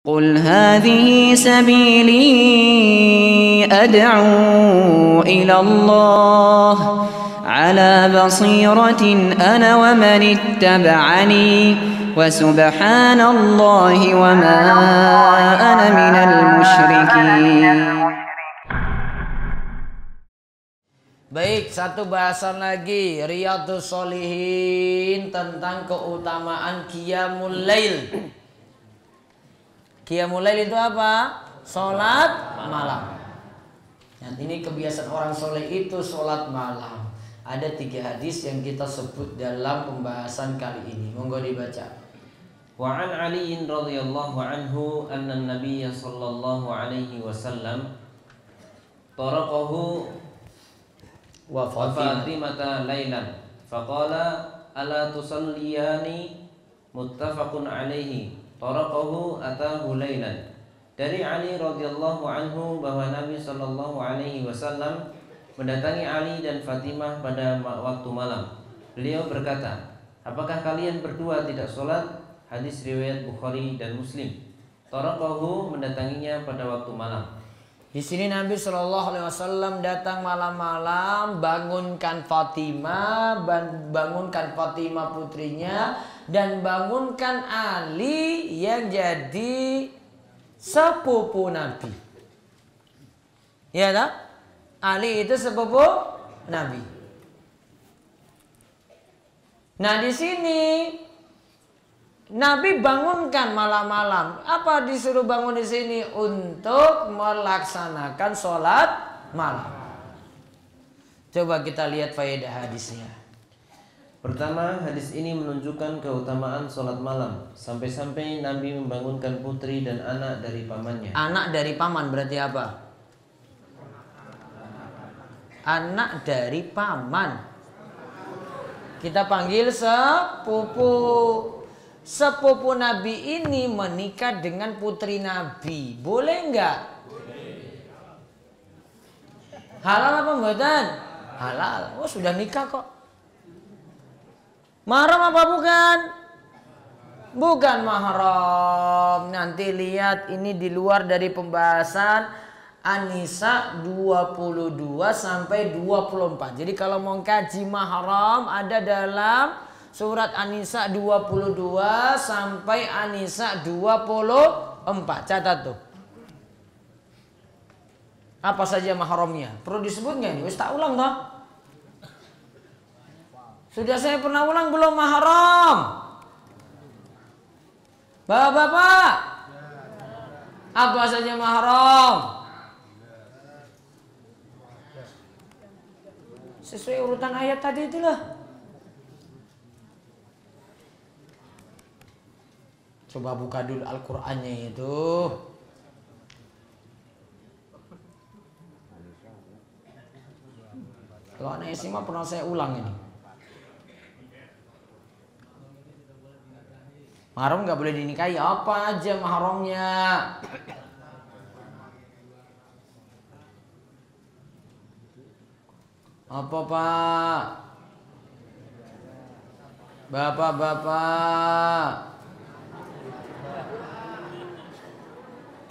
قل هذه سبيلي أدعو إلى الله على بصيرة أنا ومن اتبعني وسبحان الله وما أنا من المشركين. Baik, satu bahasan lagi, Riyadhus Shalihin, tentang keutamaan Qiyamul Lail. Qiyamul Lail itu apa? Sholat malam. Nah, ini kebiasaan orang soleh itu sholat malam. Ada 3 hadis yang kita sebut dalam pembahasan kali ini. Monggo dibaca. Wa an Ali radhiyallahu anhu anna an-nabiy sallallahu alaihi wasallam taraqahu wa Fatimata lailan faqala ala tusalliyani muttafaqun alaihi taraqahu atahu lailan. Dari Ali radhiyallahu anhu bahwa Nabi sallallahu alaihi wasallam mendatangi Ali dan Fatimah pada waktu malam. Beliau berkata, "Apakah kalian berdua tidak sholat?" Hadis riwayat Bukhari dan Muslim. Taraqahu mendatanginya pada waktu malam. Di sini Nabi Shallallahu Alaihi Wasallam datang malam-malam, bangunkan Fatimah putrinya, dan bangunkan Ali yang jadi sepupu Nabi. Ya tak? Ali itu sepupu Nabi. Nah di sini Nabi bangunkan malam-malam. Apa disuruh bangun di sini? Untuk melaksanakan sholat malam. Coba kita lihat faedah hadisnya. Pertama, hadis ini menunjukkan keutamaan sholat malam. Sampai-sampai Nabi membangunkan putri dan anak dari pamannya. Anak dari paman berarti apa? Anak dari paman. Kita panggil sepupu. Sepupu Nabi ini menikah dengan putri Nabi. Boleh enggak? Halal apa mboten? Halal. Oh sudah nikah kok. Mahram apa bukan? Bukan mahram. Nanti lihat ini di luar dari pembahasan An-Nisa 22 sampai 24. Jadi kalau mau kaji mahram ada dalam surat An-Nisa 22 sampai An-Nisa 24. Catat tuh. Apa saja mahramnya? Perlu disebut nggak ini? Wis tak ulang toh? Sudah saya pernah ulang belum mahram? Bapak-bapak, apa saja mahram? Sesuai urutan ayat tadi itulah. Coba buka dulu Al-Qur'annya itu. Kalau anak SMA pernah saya ulang ini. Mahram nggak boleh dinikahi. Apa aja mahramnya? Apa Pak? Bapak-bapak,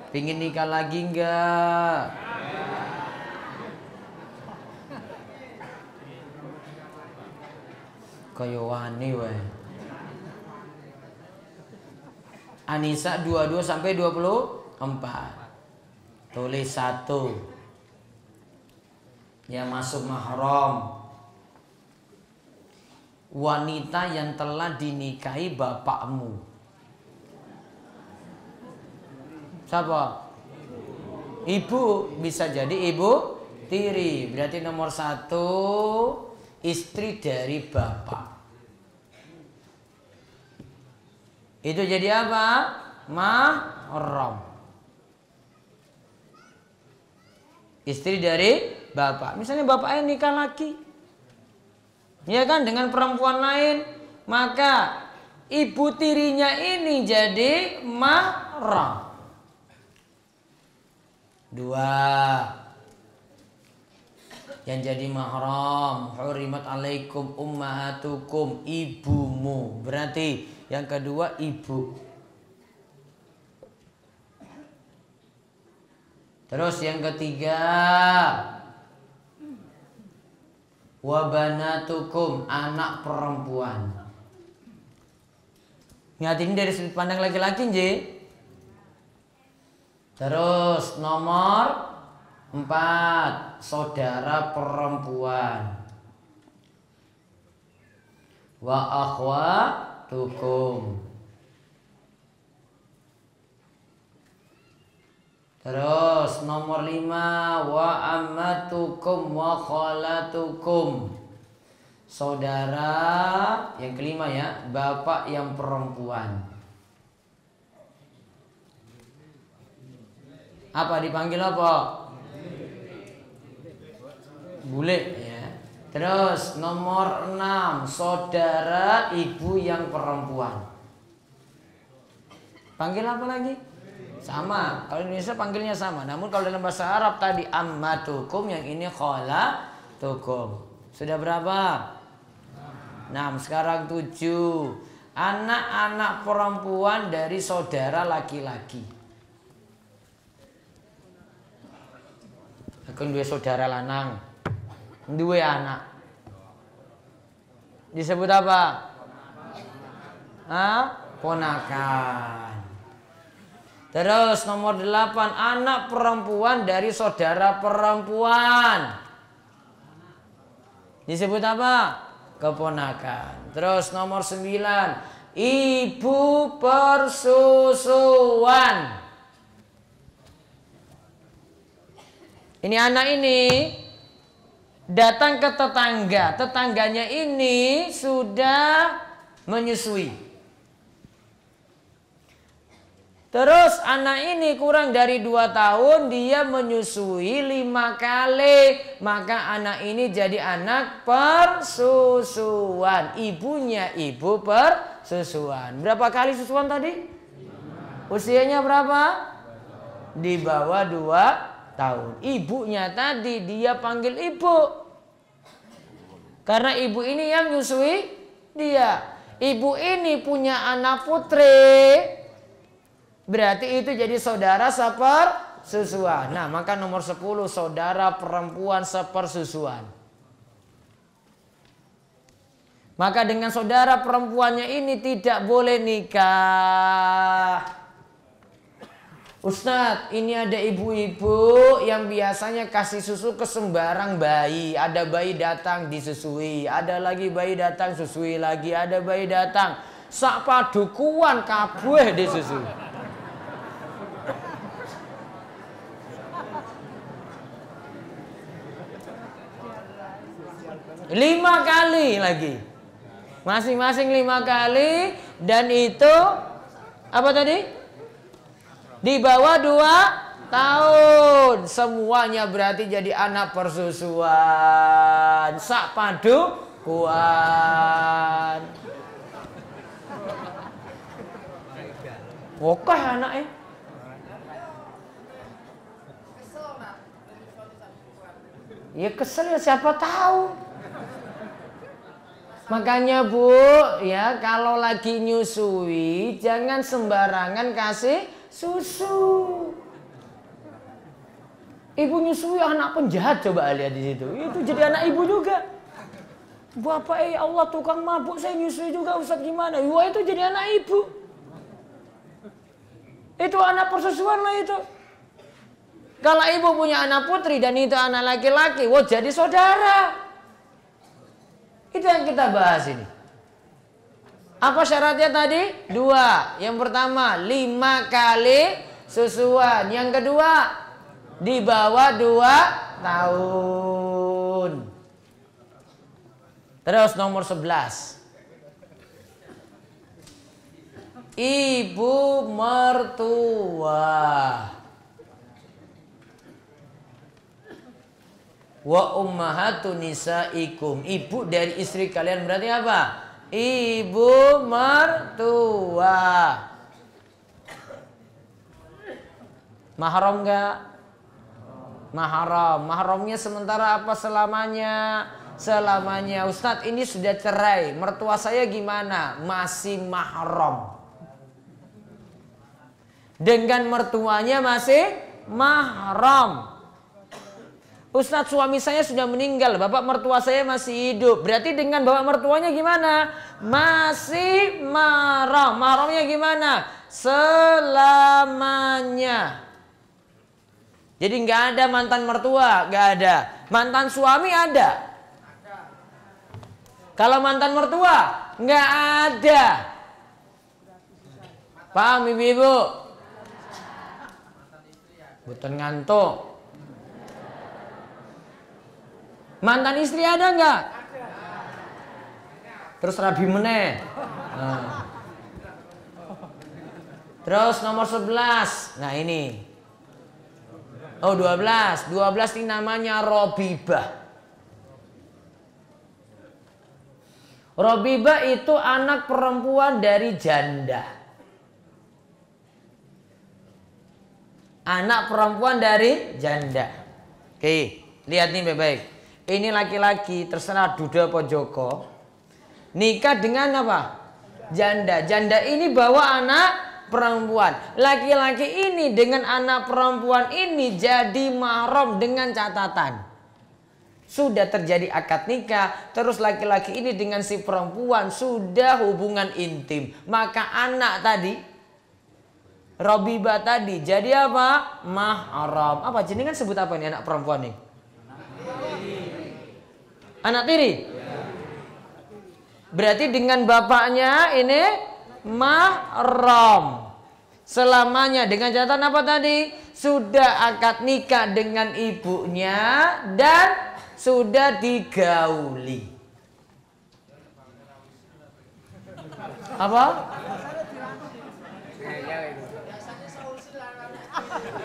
pingin nikah lagi enggak? Kaya wani wae. An-Nisa 22 sampai 24. Tulis 1. Yang masuk mahram. Wanita yang telah dinikahi bapakmu. Siapa? Ibu, bisa jadi ibu tiri. Berarti nomor 1 istri dari bapak. Itu jadi apa? Mahram. Istri dari bapak. Misalnya bapaknya nikah lagi, ya kan, dengan perempuan lain, maka ibu tirinya ini jadi mahram. 2. Yang jadi mahram, hurimat alaikum ummahatukum, ibumu. Berarti yang kedua ibu. Terus yang ketiga, wa banatukum, anak perempuan. Ingat ini dari sudut pandang laki-laki, Nji. Terus nomor 4, saudara perempuan. Wa akhwatukum. Terus nomor 5, wa ammatukum wa khalatukum. Saudara yang kelima ya, bapak yang perempuan. Apa dipanggil apa? Bule ya. Terus nomor 6, saudara ibu yang perempuan. Panggil apa lagi? Sama. Kalau Indonesia panggilnya sama. Namun kalau dalam bahasa Arab tadi ammatukum, yang ini khalatukum. Sudah berapa? 6. Sekarang 7. Anak-anak perempuan dari saudara laki-laki. Aku dua saudara lanang, dua anak. Disebut apa? Ponakan. Terus nomor 8, anak perempuan dari saudara perempuan. Disebut apa? Keponakan. Terus nomor 9, ibu persusuan. Ini anak ini datang ke tetangga. Tetangganya ini sudah menyusui. Terus anak ini kurang dari 2 tahun, dia menyusui 5 kali. Maka anak ini jadi anak persusuan. Ibunya ibu persusuan. Berapa kali susuan tadi? Usianya berapa? Di bawah 2 tahun. Ibunya tadi dia panggil ibu. Karena ibu ini yang nyusui dia. Ibu ini punya anak putri. Berarti itu jadi saudara sepersusuan. Nah, maka nomor 10, saudara perempuan sepersusuan. Maka dengan saudara perempuannya ini tidak boleh nikah. Ustadz, ini ada ibu-ibu yang biasanya kasih susu ke sembarang bayi. Ada bayi datang disusui, ada lagi bayi datang susui lagi, ada bayi datang sak padukuan kabeh disusui. Lima kali lagi, masing-masing 5 kali, dan itu apa tadi? Di bawah 2 tahun. Semuanya berarti jadi anak persusuan. Sak padukuan. Wokah anaknya. Ya kesel ya, siapa tahu. Makanya Bu, ya kalau lagi nyusui jangan sembarangan kasih susu. Ibu nyusui anak penjahat, coba lihat di situ. Itu jadi anak ibu juga. Bapak Allah tukang mabuk, saya nyusui juga, Ustaz gimana? Wah, itu jadi anak ibu. Itu anak persusuan lah itu. Kalau ibu punya anak putri dan itu anak laki-laki, wah jadi saudara. Itu yang kita bahas ini. Apa syaratnya tadi? 2. Yang pertama 5 kali susuan. Yang kedua di bawah 2 tahun. Terus nomor 11. Ibu mertua. Wa ummahatu nisaikum. Ibu dari istri kalian berarti apa? Ibu mertua. Mahram enggak? Mahram. Mahramnya sementara apa selamanya? Selamanya. Ustadz, ini sudah cerai. Mertua saya gimana? Masih mahram. Dengan mertuanya masih mahram. Ustadz, suami saya sudah meninggal, bapak mertua saya masih hidup. Berarti dengan bapak mertuanya gimana? Masih mahram. Mahramnya gimana? Selamanya. Jadi nggak ada mantan mertua, nggak ada. Mantan suami ada. Kalau mantan mertua nggak ada. Paham ibu-ibu? Bukan ngantuk. Mantan istri ada nggak? Terus rabi meneh. Nah. Terus nomor 11. Nah ini. Oh 12. 12 ini namanya Robibah. Robibah itu anak perempuan dari janda. Anak perempuan dari janda. Oke, lihat nih baik-baik. Ini laki-laki terserah duda apa joko. Nikah dengan apa? Janda. Janda ini bawa anak perempuan. Laki-laki ini dengan anak perempuan ini jadi mahram dengan catatan. Sudah terjadi akad nikah, terus laki-laki ini dengan si perempuan sudah hubungan intim. Maka anak tadi, Robibah tadi, jadi apa? Mahram. Apa? Jenengan sebut apa ini anak perempuan nih? Anak tiri. Berarti dengan bapaknya ini mahram. Selamanya dengan catatan apa tadi? Sudah akad nikah dengan ibunya dan sudah digauli. Apa?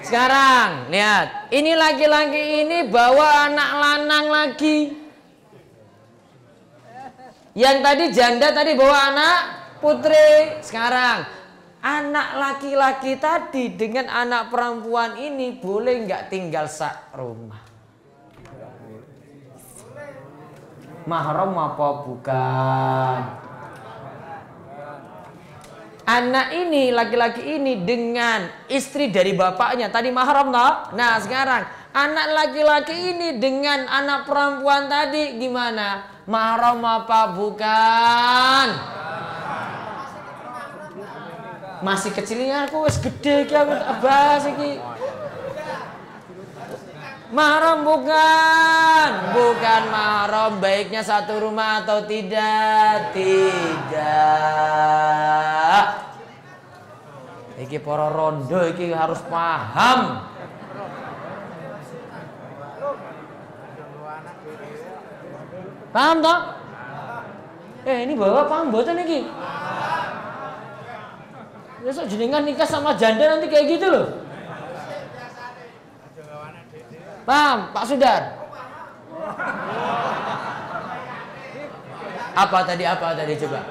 Sekarang lihat, ini laki-laki ini bawa anak lanang lagi. Yang tadi janda tadi bawa anak putri. Sekarang anak laki-laki tadi dengan anak perempuan ini boleh nggak tinggal sak rumah? Mahram apa bukan? Anak ini, laki-laki ini dengan istri dari bapaknya tadi mahram toh? Nah sekarang anak laki-laki ini dengan anak perempuan tadi gimana? Mahram apa bukan? Masih kecilnya aku wis gede iki aku tak bahas iki. Mahram bukan? Bukan mahram. Baiknya satu rumah atau tidak? Tidak. Iki para rondo iki harus paham. Paham toh? Ini bapak paham mboten iki? Besok jenengan nikah sama janda nanti kayak gitu loh. Paham, Pak Sudar? Apa tadi coba?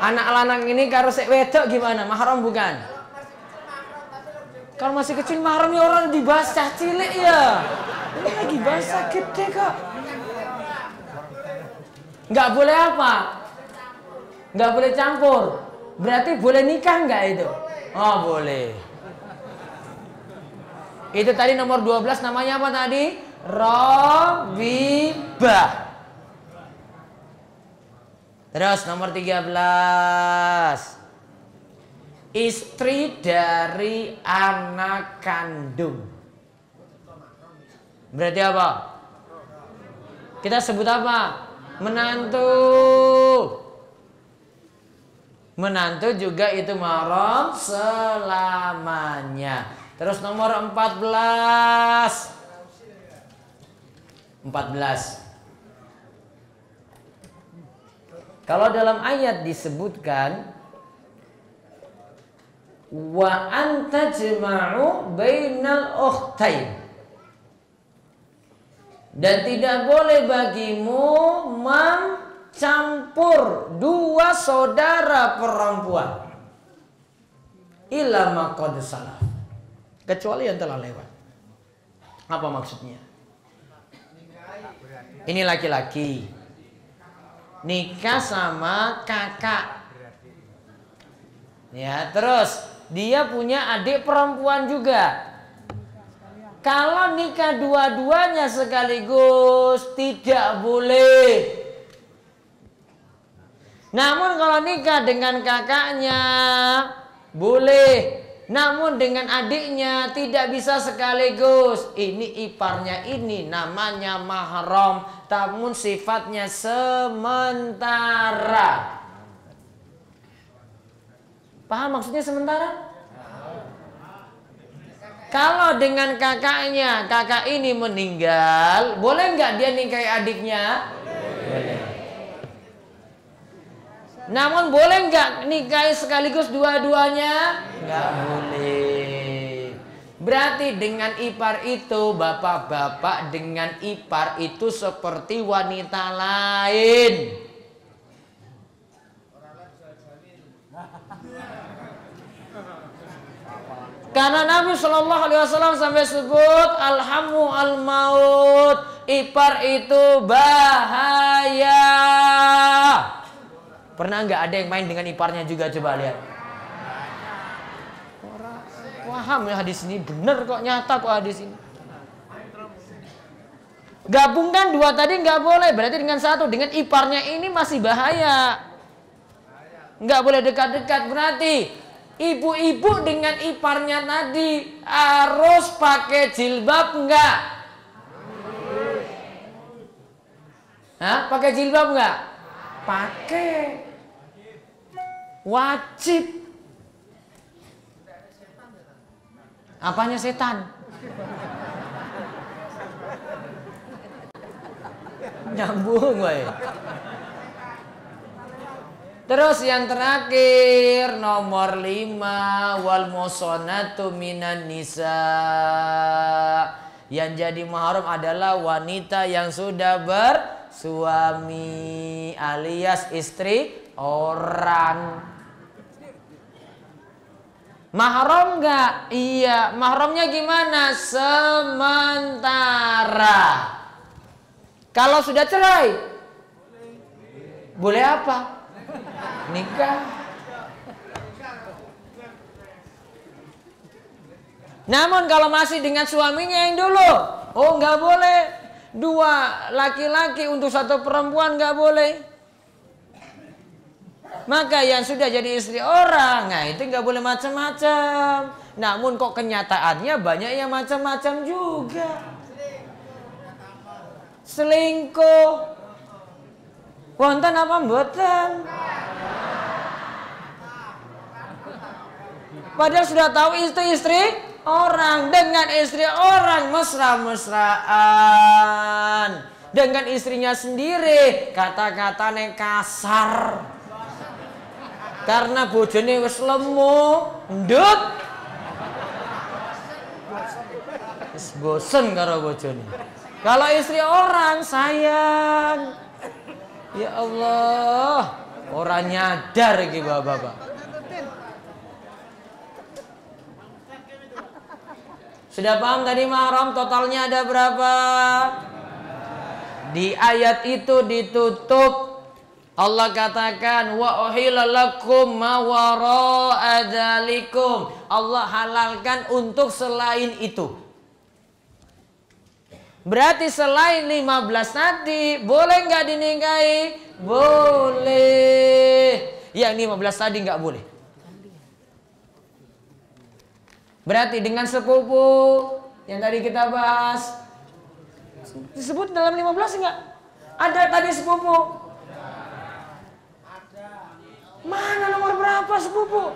Anak lanang ini karo sek wedok gimana? Mahram bukan? Kalau masih kecil mahram ya orang dibahas cah cilik ya. Ini lagi bahasa gede kok. Nggak boleh apa? Nggak boleh campur. Berarti boleh nikah nggak itu? Oh boleh. Itu tadi nomor 12 namanya apa tadi? Robibah. Terus nomor 13. Istri dari anak kandung. Berarti apa? Kita sebut apa? Menantu. Menantu juga itu mahram selamanya. Terus nomor 14. 14. Kalau dalam ayat disebutkan wa anta jama'u bainal ukhtain. Dan tidak boleh bagimu mencampur dua saudara perempuan. Illa ma qad salaf. Kecuali yang telah lewat. Apa maksudnya? Ini laki-laki nikah sama kakak. Ya, terus dia punya adik perempuan juga. Kalau nikah dua-duanya sekaligus tidak boleh. Namun kalau nikah dengan kakaknya boleh. Namun dengan adiknya tidak bisa sekaligus. Ini iparnya ini namanya mahram, namun sifatnya sementara. Paham maksudnya sementara? Kalau dengan kakaknya, kakak ini meninggal, boleh nggak dia nikahi adiknya? Boleh. Namun boleh nggak nikahi sekaligus dua-duanya? Nggak boleh. Berarti dengan ipar itu, bapak-bapak dengan ipar itu seperti wanita lain. Karena Nabi Shallallahu Alaihi Wasallam sampai sebut alhamu al maut, ipar itu bahaya. Pernah nggak ada yang main dengan iparnya juga? Coba lihat. Orang paham ya hadis ini, bener kok, nyata kok hadis ini. Gabungkan dua tadi nggak boleh, berarti dengan satu, dengan iparnya ini masih bahaya. Nggak boleh dekat-dekat, berarti ibu-ibu dengan iparnya tadi harus pakai jilbab nggak? Hah? Pakai jilbab nggak? Pakai. Wajib. Apanya setan? Nyambung woy. Terus yang terakhir nomor 5, wal musonatu minan nisa. Yang jadi mahram adalah wanita yang sudah bersuami alias istri orang. Mahram enggak? Iya. Mahramnya gimana? Sementara. Kalau sudah cerai, boleh apa? Nikah. Namun kalau masih dengan suaminya yang dulu, oh nggak boleh. Dua laki-laki untuk satu perempuan nggak boleh. Maka yang sudah jadi istri orang, nah itu nggak boleh macam-macam. Namun kok kenyataannya banyak yang macam-macam juga. Selingkuh. Wonten apa mboten? Padahal sudah tahu itu istri orang, dengan istri orang mesra-mesraan, dengan istrinya sendiri kata-katanya kasar. Karena bojone wis lemu, ndut. Wis bosen karo bojone. Kalau istri orang sayang. Ya Allah, orang nyadar iki bapak-bapak. Sudah paham tadi mahram totalnya ada berapa? Di ayat itu ditutup Allah katakan wa uhilla lakum ma wara'a dzalikum. Allah halalkan untuk selain itu. Berarti selain 15 tadi boleh nggak dinikahi? Boleh. Yang 15 tadi nggak boleh. Berarti dengan sepupu yang tadi kita bahas disebut dalam 15 enggak? Ada tadi sepupu. Mana nomor berapa sepupu?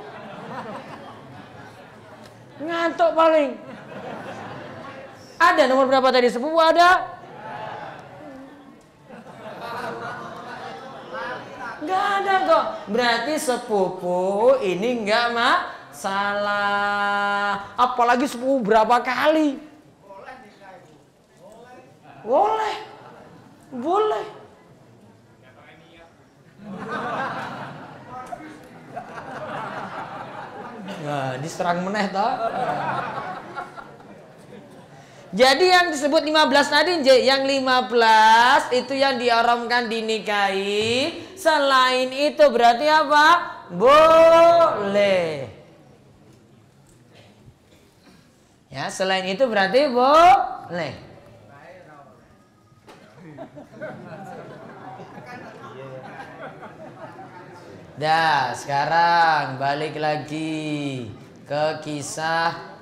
Ngantuk paling. Ada nomor berapa tadi sepupu ada? Enggak ada kok. Berarti sepupu ini enggak salah. Apalagi sepupu berapa kali? Boleh. Boleh. Nah, diserang meneh toh. Jadi yang disebut 15 tadi, yang 15 itu yang diharamkan dinikahi. Selain itu berarti apa? Boleh. Ya, selain itu berarti boleh. Dah, sekarang balik lagi ke kisah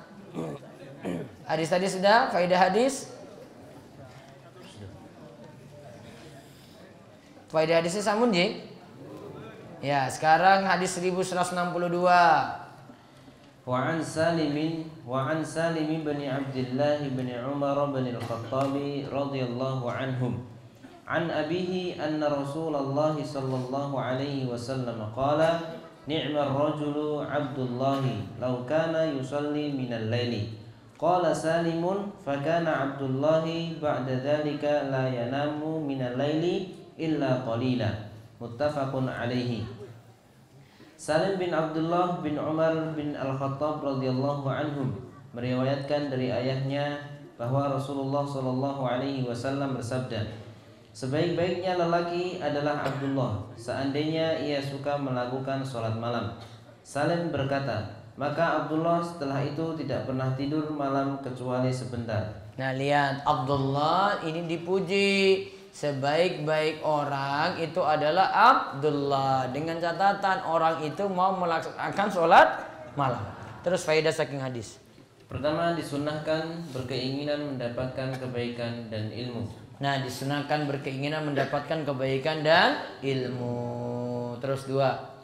hadis tadi sudah, faedah hadis. Faedah hadisnya samun ji? Ya, sekarang hadis 1162. وعن سالم بن عبد الله بن عمر بن الخطاب رضي الله عنهم عن أبيه أن رسول الله صلى الله عليه وسلم قال نعم الرجل عبد الله لو كان يصلي من الليل قال سالم فكان عبد الله بعد ذلك لا ينام من الليل إلا قليلا متفق عليه. Salim bin Abdullah bin Umar bin Al-Khattab radhiyallahu anhum meriwayatkan dari ayahnya bahwa Rasulullah Shallallahu alaihi wasallam bersabda, sebaik-baiknya lelaki adalah Abdullah seandainya ia suka melakukan sholat malam. Salim berkata, maka Abdullah setelah itu tidak pernah tidur malam kecuali sebentar. Nah, lihat Abdullah ini dipuji. Sebaik-baik orang itu adalah Abdullah, dengan catatan orang itu mau melaksanakan sholat malam. Terus faedah saking hadis. Pertama, disunahkan berkeinginan mendapatkan kebaikan dan ilmu. Nah, disunahkan berkeinginan mendapatkan kebaikan dan ilmu. Terus dua,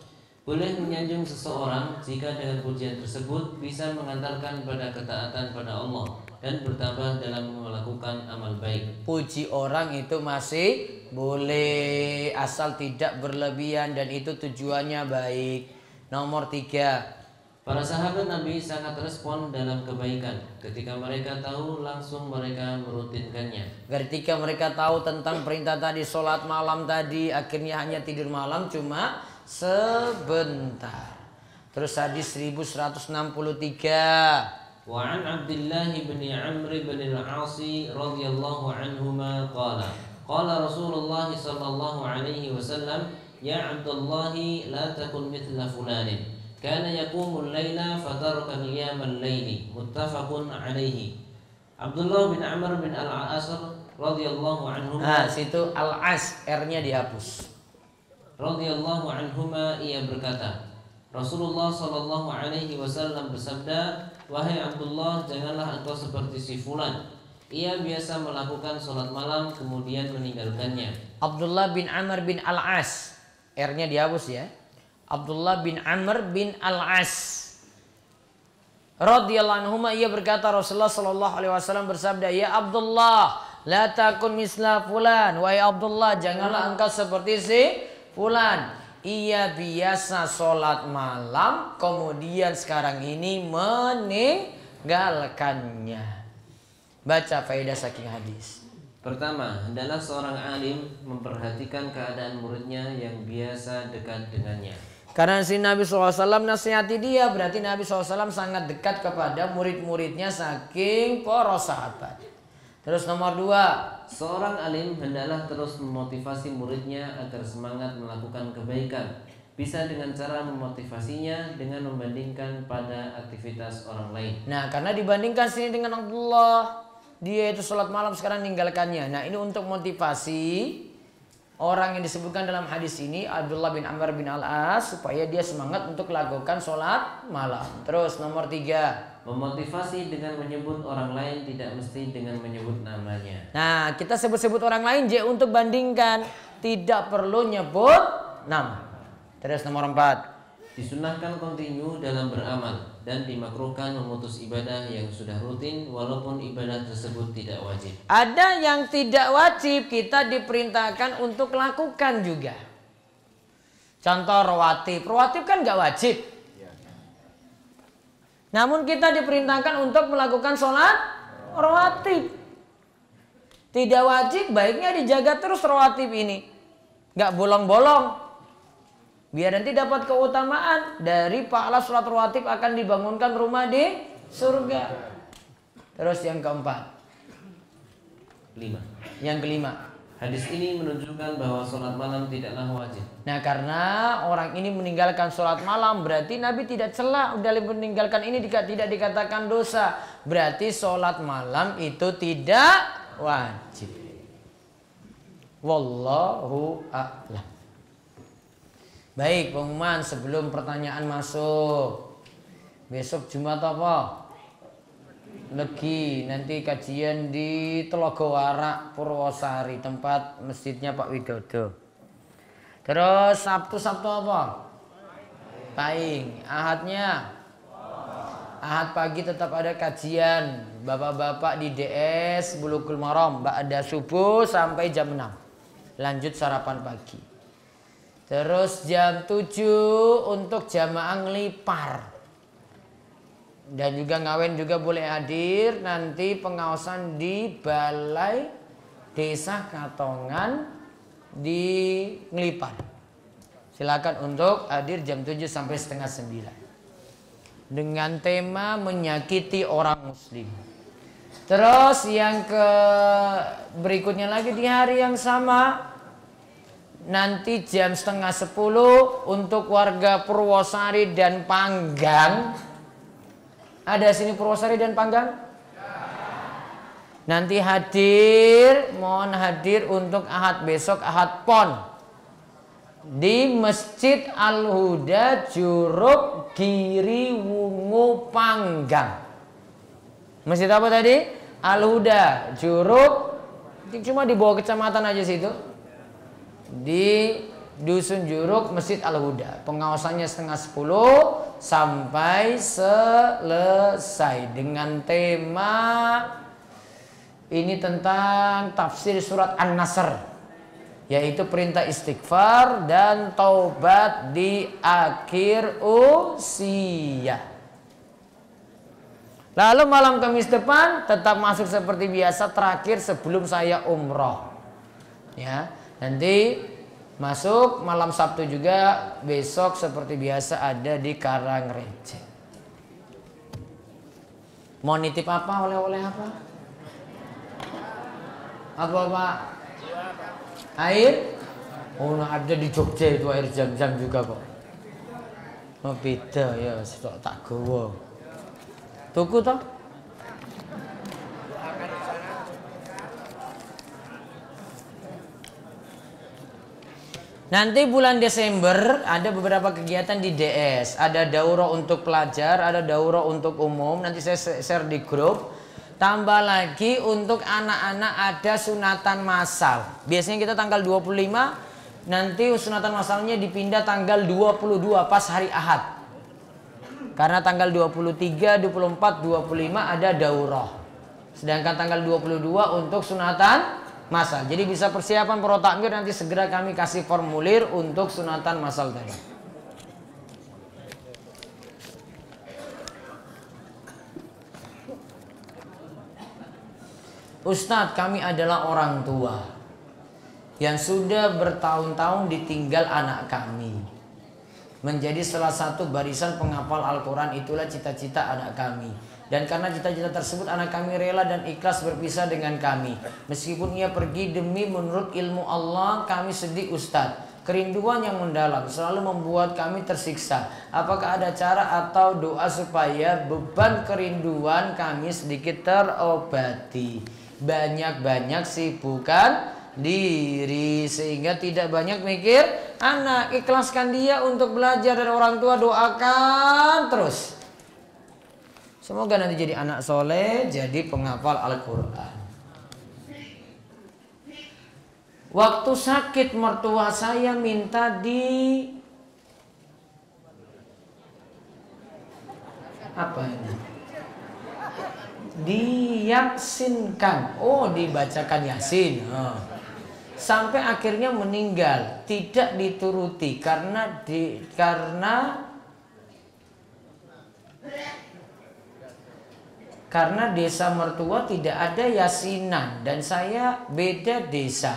boleh menyanjung seseorang jika dengan pujian tersebut bisa mengantarkan pada ketaatan pada Allah dan bertambah dalam melakukan amal baik. Puji orang itu masih boleh asal tidak berlebihan dan itu tujuannya baik. Nomor 3, para sahabat Nabi sangat respon dalam kebaikan. Ketika mereka tahu langsung mereka merutinkannya. Ketika mereka tahu tentang perintah tadi, sholat malam tadi, akhirnya hanya tidur malam cuma sebentar. Terus hadis 1163. وعن عبد الله بن عمرو بن العاص رضي الله عنهما قال رسول الله صلى الله عليه وسلم يا عبد الله لا تكن مثل فلان كان يقوم الليل فترك قيام الليل متفق عليه. Abdullah bin Amr bin Al-As radhiyallahu anhuma. Nah, situ Al-As R-nya dihapus. Radhiyallahu anhuma, ia berkata, Rasulullah sallallahu alaihi wasallam bersabda, wahai Abdullah, janganlah engkau seperti si fulan. Ia biasa melakukan sholat malam kemudian meninggalkannya. Abdullah bin Amr bin Al-As, R-nya dihapus ya. Abdullah bin Amr bin Al-As radhiyallahu anhuma, ia berkata, Rasulullah sallallahu alaihi wasallam bersabda, ya Abdullah, la takun misla fulan. Wahai Abdullah, janganlah engkau seperti si fulan. Ia biasa sholat malam kemudian sekarang ini meninggalkannya. Baca faedah saking hadis. Pertama, hendaklah seorang alim memperhatikan keadaan muridnya yang biasa dekat dengannya. Karena si Nabi SAW nasihati dia, berarti Nabi SAW sangat dekat kepada murid-muridnya saking para sahabat. Terus nomor 2, seorang alim hendaklah terus memotivasi muridnya agar semangat melakukan kebaikan. Bisa dengan cara memotivasinya dengan membandingkan pada aktivitas orang lain. Nah, karena dibandingkan sini dengan Abdullah, dia itu sholat malam sekarang meninggalkannya. Nah, ini untuk motivasi orang yang disebutkan dalam hadis ini, Abdullah bin Amr bin Al-As, supaya dia semangat untuk lakukan sholat malam. Terus nomor 3, memotivasi dengan menyebut orang lain, tidak mesti dengan menyebut namanya. Nah, kita sebut-sebut orang lain untuk bandingkan, tidak perlu nyebut nama. Terus nomor 4, disunahkan kontinu dalam beramal dan dimakruhkan memutus ibadah yang sudah rutin walaupun ibadah tersebut tidak wajib. Ada yang tidak wajib, kita diperintahkan untuk lakukan juga. Contoh rawatib. Rawatib kan nggak wajib. Namun kita diperintahkan untuk melakukan sholat rawatib. Tidak wajib, baiknya dijaga terus rawatib ini. Nggak bolong-bolong. Biar nanti dapat keutamaan dari pahala sholat rawatib akan dibangunkan rumah di surga. Terus yang keempat. Yang kelima. Hadis ini menunjukkan bahwa sholat malam tidaklah wajib. Nah, karena orang ini meninggalkan sholat malam, berarti Nabi tidak cela. Udah meninggalkan ini tidak dikatakan dosa. Berarti sholat malam itu tidak wajib. Wallahu a'lam. Baik, pengumuman sebelum pertanyaan masuk. Besok Jumat apa? Legi, nanti kajian di Telaga Warak Purwosari, tempat masjidnya Pak Widodo. Terus Sabtu apa? Paing. Ahadnya? Ahad pagi tetap ada kajian bapak-bapak di DS Bulughul Maram, ada subuh sampai jam 6. Lanjut sarapan pagi. Terus jam 7 untuk jamaah ngelipar. Dan juga ngawen juga boleh hadir nanti pengawasan di Balai Desa Katongan di Ngelipar. Silakan untuk hadir jam 7 sampai setengah 9. Dengan tema menyakiti orang muslim. Terus yang berikutnya lagi di hari yang sama nanti jam setengah 10 untuk warga Purwosari dan Panggang. Ada sini Purwosari dan Panggang? Nanti mohon hadir untuk Ahad besok, Ahad Pon di Masjid Al-Huda Juruk Giri Wungu Panggang. Masjid apa tadi? Al-Huda Juruk, cuma di bawah kecamatan aja situ. Di Dusun Juruk Masjid Al-Huda. Pengawasannya setengah 10 sampai selesai dengan tema ini tentang tafsir surat An-Nasr, yaitu perintah istighfar dan taubat di akhir usia. Lalu malam Kamis depan tetap masuk seperti biasa terakhir sebelum saya umroh. Ya, nanti masuk malam Sabtu juga besok seperti biasa ada di Karangreje. Mau nitip apa? Oleh-oleh apa? Apa Pak? Air? Oh, ada di Jogja itu air Zam-Zam juga kok. Oh, beda ya, stok tak gowo. Tuku toh? Nanti bulan Desember ada beberapa kegiatan di DS. Ada daurah untuk pelajar, ada daurah untuk umum. Nanti saya share di grup. Tambah lagi untuk anak-anak ada sunatan massal. Biasanya kita tanggal 25, nanti sunatan massalnya dipindah tanggal 22 pas hari Ahad. Karena tanggal 23, 24, 25 ada daurah. Sedangkan tanggal 22 untuk sunatan masal. Jadi bisa persiapan pro takmir, nanti segera kami kasih formulir untuk sunatan masal tadi. Ustadz, kami adalah orang tua yang sudah bertahun-tahun ditinggal anak kami. Menjadi salah satu barisan penghafal Al-Quran, itulah cita-cita anak kami. Dan karena cita-cita tersebut anak kami rela dan ikhlas berpisah dengan kami. Meskipun ia pergi demi menurut ilmu Allah, kami sedih Ustadz. Kerinduan yang mendalam selalu membuat kami tersiksa. Apakah ada cara atau doa supaya beban kerinduan kami sedikit terobati? Banyak-banyak sibukkan diri sehingga tidak banyak mikir anak. Ikhlaskan dia untuk belajar, dan orang tua doakan terus. Semoga nanti jadi anak soleh, jadi penghafal Al-Quran. Waktu sakit mertua saya minta apa ini? Diyaksinkan. Oh, dibacakan Yasin. Sampai akhirnya meninggal, tidak dituruti karena desa mertua tidak ada yasinan dan saya beda desa.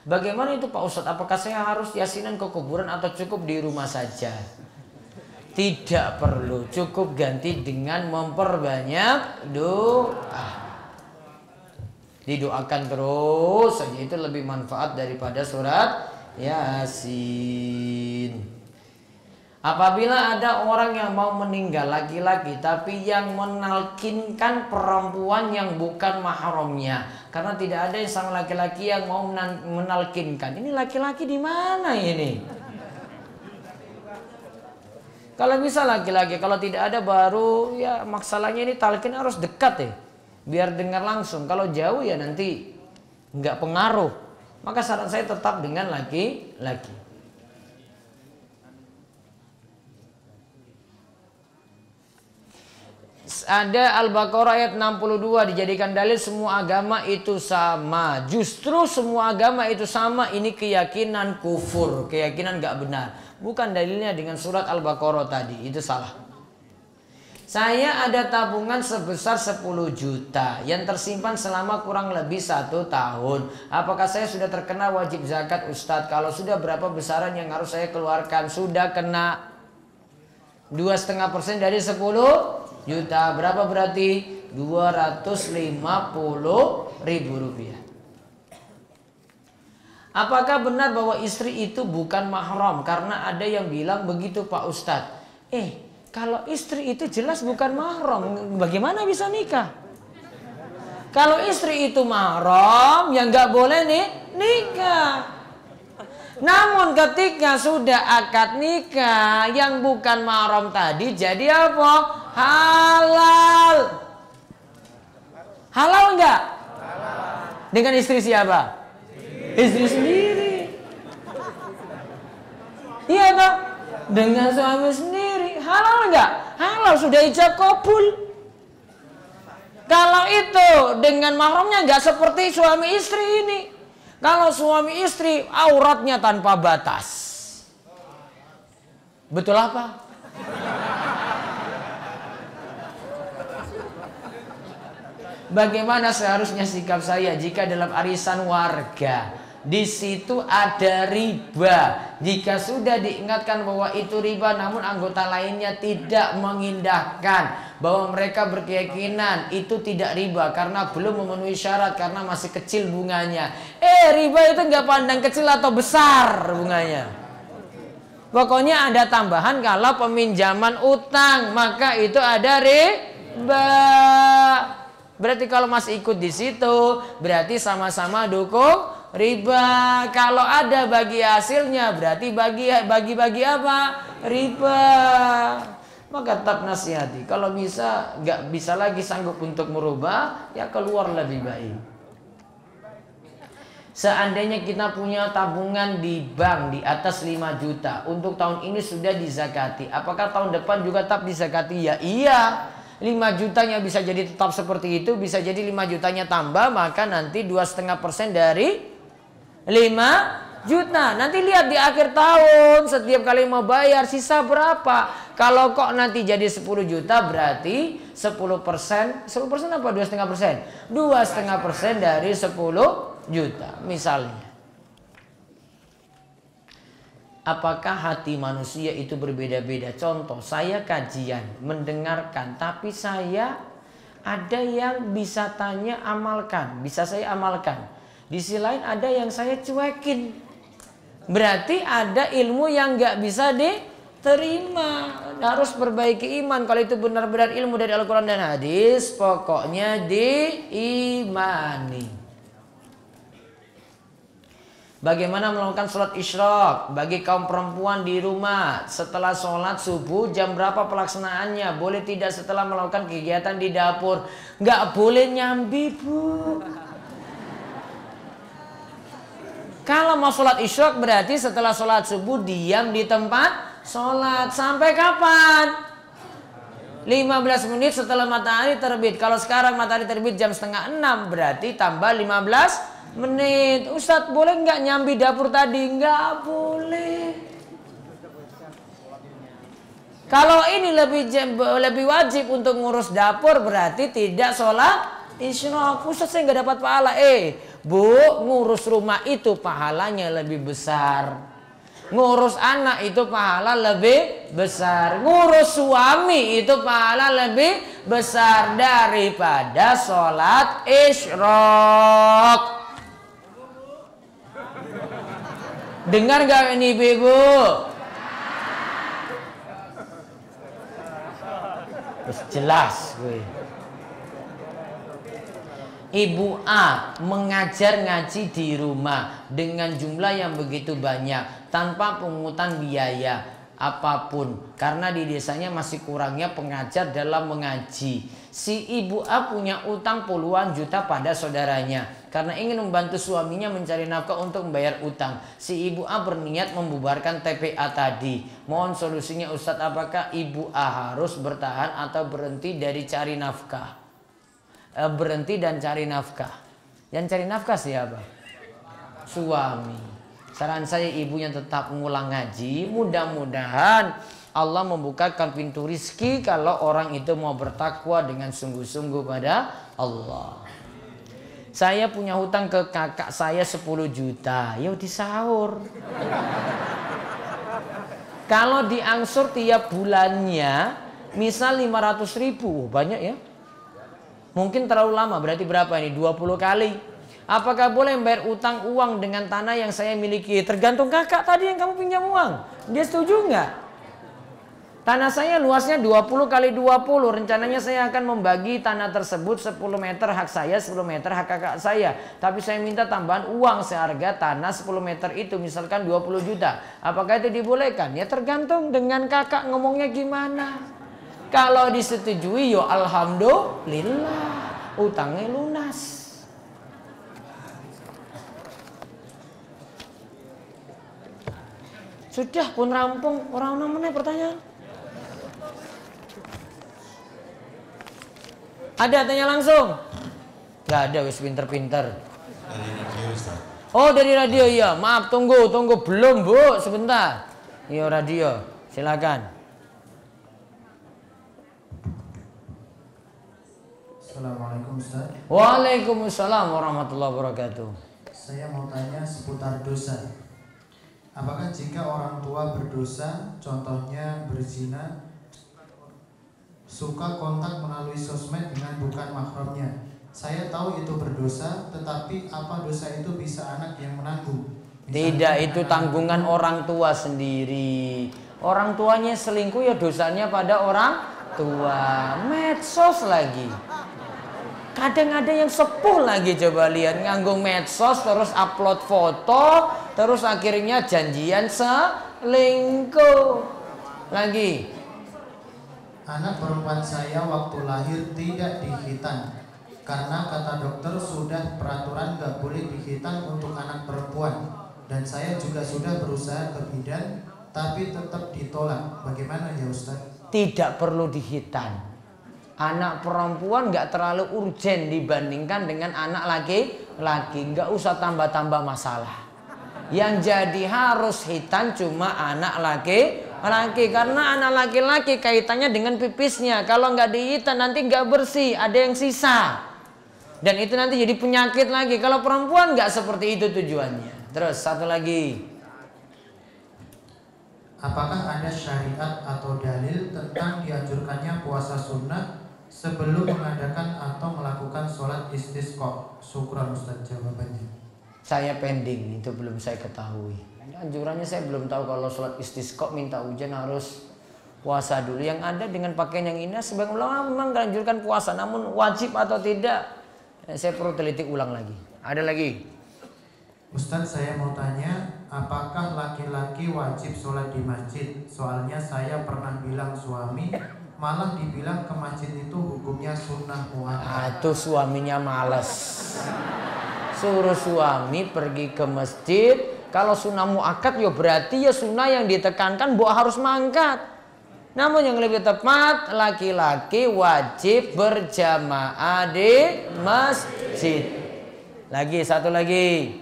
Bagaimana itu Pak Ustadz? Apakah saya harus yasinan ke kuburan atau cukup di rumah saja? Tidak perlu, cukup ganti dengan memperbanyak doa. Didoakan terus saja, itu lebih manfaat daripada surat Yasin. Apabila ada orang yang mau meninggal laki-laki tapi yang menalkinkan perempuan yang bukan mahramnya, karena tidak ada yang sang laki-laki yang mau menalkinkan. Ini laki-laki di mana ini? Kalau bisa laki-laki, kalau tidak ada baru ya masalahnya ini talkin harus dekat ya, biar dengar langsung. Kalau jauh ya nanti nggak pengaruh. Maka saran saya tetap dengan laki-laki. Ada Al-Baqarah ayat 62 dijadikan dalil semua agama itu sama. Justru semua agama itu sama, ini keyakinan kufur, keyakinan gak benar. Bukan dalilnya dengan surat Al-Baqarah tadi, itu salah. Saya ada tabungan sebesar 10 juta yang tersimpan selama kurang lebih 1 tahun. Apakah saya sudah terkena wajib zakat Ustadz? Kalau sudah, berapa besaran yang harus saya keluarkan? Sudah kena 2,5% dari 10 juta. Berapa berarti? 250.000 rupiah. Apakah benar bahwa istri itu bukan mahram? Karena ada yang bilang begitu Pak Ustadz. Kalau istri itu jelas bukan mahram, bagaimana bisa nikah? Kalau istri itu mahram, ya nggak boleh nih nikah. Namun ketika sudah akad nikah yang bukan mahram tadi jadi apa? Halal. Halal enggak? Halal. Dengan istri siapa? Istri sendiri. Iya toh? Dengan suami sendiri. Halal enggak? Halal, sudah ijab kabul. Kalau itu dengan mahramnya enggak seperti suami istri ini. Kalau suami istri auratnya tanpa batas. Betul apa? Bagaimana seharusnya sikap saya jika dalam arisan warga di situ ada riba? Jika sudah diingatkan bahwa itu riba, namun anggota lainnya tidak mengindahkan, bahwa mereka berkeyakinan itu tidak riba karena belum memenuhi syarat, karena masih kecil bunganya. Riba itu nggak pandang kecil atau besar bunganya. Pokoknya ada tambahan kalau peminjaman utang, maka itu ada riba. Berarti kalau masih ikut di situ, berarti sama-sama dukung riba. Kalau ada bagi hasilnya, berarti bagi apa? Riba. Maka tetap nasihati. Kalau bisa, nggak bisa lagi sanggup untuk merubah, ya keluar lebih baik. Seandainya kita punya tabungan di bank di atas 5 juta, untuk tahun ini sudah dizakati, apakah tahun depan juga tetap dizakati? Ya iya. 5 jutanya bisa jadi tetap seperti itu, bisa jadi 5 jutanya tambah, maka nanti 2,5% dari 5 juta. Nanti lihat di akhir tahun, setiap kali mau bayar sisa berapa. Kalau kok nanti jadi 10 juta, berarti 10%, 10% apa 2,5%? 2,5% dari 10 juta misalnya. Apakah hati manusia itu berbeda-beda? Contoh, saya kajian, mendengarkan, tapi saya ada yang bisa tanya amalkan, bisa saya amalkan. Di sisi lain ada yang saya cuekin. Berarti ada ilmu yang nggak bisa diterima. Harus perbaiki iman. Kalau itu benar-benar ilmu dari Al-Quran dan hadis, pokoknya diimani. Bagaimana melakukan sholat isyraq bagi kaum perempuan di rumah setelah sholat subuh? Jam berapa pelaksanaannya? Boleh tidak setelah melakukan kegiatan di dapur? Nggak boleh nyambi, Bu. Kalau mau sholat isyraq berarti setelah sholat subuh diam di tempat sholat. Sampai kapan? 15 menit setelah matahari terbit. Kalau sekarang matahari terbit jam 5:30, berarti tambah 15 menit. Ustadz, boleh nggak nyambi dapur tadi? Nggak boleh. Kalau ini lebih wajib untuk ngurus dapur, berarti tidak sholat isyraq. Ustadz, saya nggak dapat pahala. Bu, ngurus rumah itu pahalanya lebih besar. Ngurus anak itu pahala lebih besar. Ngurus suami itu pahala lebih besar daripada sholat isyraq. Dengar gak ini ibu? Jelas gue. Ibu A mengajar ngaji di rumah dengan jumlah yang begitu banyak tanpa pungutan biaya apapun karena di desanya masih kurangnya pengajar dalam mengaji. Si ibu A punya utang puluhan juta pada saudaranya karena ingin membantu suaminya mencari nafkah untuk membayar utang. Si ibu A berniat membubarkan TPA tadi. Mohon solusinya Ustadz, apakah ibu A harus bertahan atau berhenti dari cari nafkah? Berhenti dan cari nafkah. Yang cari nafkah siapa? Suami. Saran saya ibunya tetap ngulang ngaji. Mudah-mudahan Allah membukakan pintu rizki kalau orang itu mau bertakwa dengan sungguh-sungguh pada Allah. Saya punya hutang ke kakak saya 10 juta. Yo disaur. Kalau diangsur tiap bulannya misal 500.000, banyak ya. Mungkin terlalu lama, berarti berapa ini? 20 kali. Apakah boleh membayar utang uang dengan tanah yang saya miliki? Tergantung kakak tadi yang kamu pinjam uang. Dia setuju nggak? Tanah saya luasnya 20 kali 20. Rencananya saya akan membagi tanah tersebut 10 meter hak saya, 10 meter hak kakak saya. Tapi saya minta tambahan uang seharga tanah 10 meter itu, misalkan 20 juta. Apakah itu dibolehkan? Ya tergantung dengan kakak ngomongnya gimana. Kalau disetujui, yo alhamdulillah, utangnya lunas. Sudah pun rampung, orang mana pertanyaan? Ada tanya langsung? Gak ada, wis pinter-pinter. Dari radio Ustaz. Oh dari radio ya, maaf tunggu belum bu, sebentar. Iya radio, silakan. Assalamualaikum Ustaz. Waalaikumsalam warahmatullahi wabarakatuh. Saya mau tanya seputar dosa. Apakah jika orang tua berdosa, contohnya berzina, suka kontak melalui sosmed dengan bukan mahramnya? Saya tahu itu berdosa, tetapi apa dosa itu bisa anak yang menanggung? Tidak, itu tanggungan orang tua sendiri. Orang tuanya selingkuh ya dosanya pada orang tua. Medsos lagi. Kadang ada yang sepuh lagi, coba lihat nganggung medsos terus upload foto terus akhirnya janjian selingkuh lagi. Anak perempuan saya waktu lahir tidak dihitan karena kata dokter sudah peraturan gak boleh dihitan untuk anak perempuan, dan saya juga sudah berusaha ke bidan tapi tetap ditolak. Bagaimana ya Ustaz? Tidak perlu dihitan. Anak perempuan nggak terlalu urgen dibandingkan dengan anak laki-laki. Nggak usah tambah-tambah masalah. Yang jadi harus hitan cuma anak laki-laki. Karena anak laki-laki kaitannya dengan pipisnya. Kalau nggak dihitan nanti nggak bersih. Ada yang sisa. Dan itu nanti jadi penyakit lagi. Kalau perempuan nggak seperti itu tujuannya. Terus satu lagi. Apakah ada syariat atau dalil tentang dianjurkannya puasa sunnah sebelum mengadakan atau melakukan sholat istisqa? Syukran Ustaz jawabannya. Saya pending, itu belum saya ketahui. Anjurannya saya belum tahu kalau sholat istisqa minta hujan harus puasa dulu. Yang ada dengan pakaian yang indah, sebagian ulama memang dianjurkan puasa, namun wajib atau tidak saya perlu teliti ulang lagi. Ada lagi? Ustaz, saya mau tanya, apakah laki-laki wajib sholat di masjid? Soalnya saya pernah bilang suami, malah dibilang ke masjid itu hukumnya sunnah muakkad. Itu suaminya males. Suruh suami pergi ke masjid. Kalau sunnah muakkad ya berarti ya sunnah yang ditekankan bahwa harus mangkat. Namun yang lebih tepat, laki-laki wajib berjamaah di masjid. Lagi, satu lagi.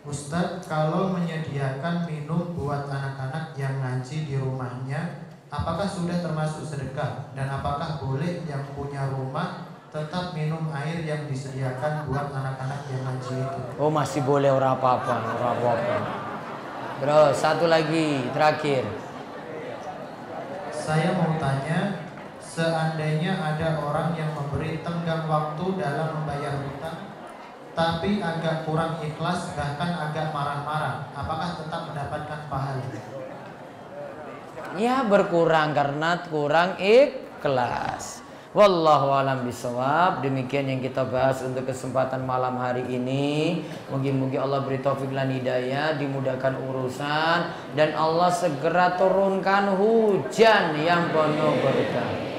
Ustadz, kalau menyediakan minum buat anak-anak yang ngaji di rumahnya, apakah sudah termasuk sedekah? Dan apakah boleh yang punya rumah tetap minum air yang disediakan buat anak-anak yang ngaji itu? Oh masih boleh, orang apa-apa. Terus satu lagi, terakhir. Saya mau tanya, seandainya ada orang yang memberi tenggang waktu dalam membayar hutang, tapi agak kurang ikhlas, bahkan agak marah-marah, apakah tetap mendapatkan pahala? Ya, berkurang karena kurang ikhlas. Wallahu alam bisawab. Demikian yang kita bahas untuk kesempatan malam hari ini. Mungkin Allah beri taufik dan hidayah, dimudahkan urusan, dan Allah segera turunkan hujan yang penuh berkah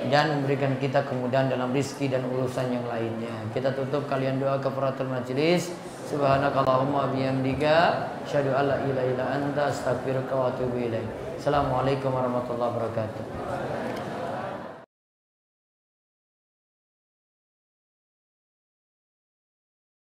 dan memberikan kita kemudahan dalam rizki dan urusan yang lainnya. Kita tutup kalian doa kafaratul majelis. Subhanakallahumma bihamdika asyhadu an la ilaha illa anta astaghfiruka wa atubu ilaik. Assalamualaikum warahmatullahi wabarakatuh.